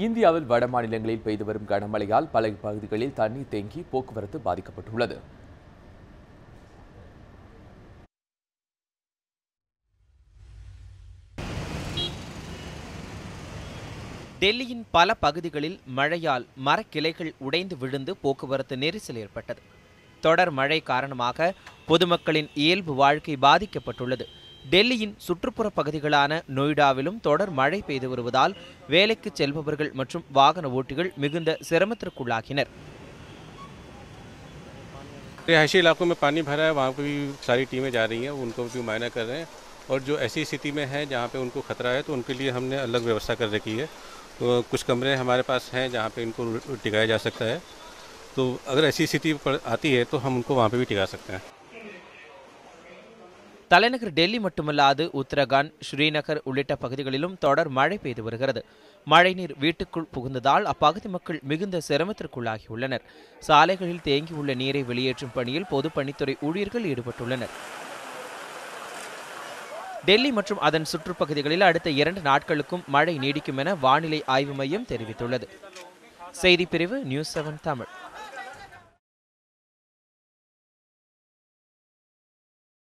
இந்தியாவில் வட மாநிலங்களில் பெய்து வரும் கனமழையால் பல பகுதிகளில் தண்ணீர் தேங்கி போக்குவரத்து பாதிக்கப்பட்டுள்ளது. டெல்லியின் பல பகுதிகளில் மழையால் மரக்கிளைகள் உடைந்து விழுந்து போக்குவரத்து நெரிசல் ஏற்பட்டது. தொடர் மழை காரணமாக பொதுமக்களின் இயல்பு வாழ்க்கை பாதிக்கப்பட்டுள்ளது. டெல்லியின் சுற்றுப்புற பகுதிகளான நொய்டாவிலும் தொடர் மழை பெய்து வருவதால் வேலைக்கு செல்பவர்கள் மற்றும் வாகன ஓட்டிகள் மிகுந்த சிரமத்திற்குள்ளாகினர். रिहायशी इलाकों में पानी भरा है, वहाँ पर भी सारी टीमें जा रही हैं, उनको भी मुआयना कर रहे हैं और जो ऐसी स्थिति में है जहाँ पे उनको खतरा है तो उनके लिए हमने अलग व्यवस्था कर रखी है। तो कुछ कमरे हमारे पास हैं जहाँ पे इनको टिकाया जा सकता है, तो अगर ऐसी स्थिति आती है तो हम उनको वहाँ पे भी टिका सकते हैं। தலைநகர் டெல்லி மட்டுமல்லாது உத்தரகாண்ட், ஸ்ரீநகர் உள்ளிட்ட பகுதிகளிலும் தொடர் மழை பெய்து வருகிறது. மழைநீர் வீட்டுக்குள் புகுந்ததால் அப்பகுதி மக்கள் மிகுந்த சிரமத்திற்குள்ளாகியுள்ளனர். சாலைகளில் தேங்கியுள்ள நீரை வெளியேற்றும் பணியில் பொதுப்பணித்துறை ஊழியர்கள் ஈடுபட்டுள்ளனர். டெல்லி மற்றும் அதன் சுற்றுப்பகுதிகளில் அடுத்த 2 நாட்களுக்கும் மழை நீடிக்கும் என வானிலை ஆய்வு மையம் தெரிவித்துள்ளது. செய்திப்பிரிவு நியூஸ் 7 தமிழ்.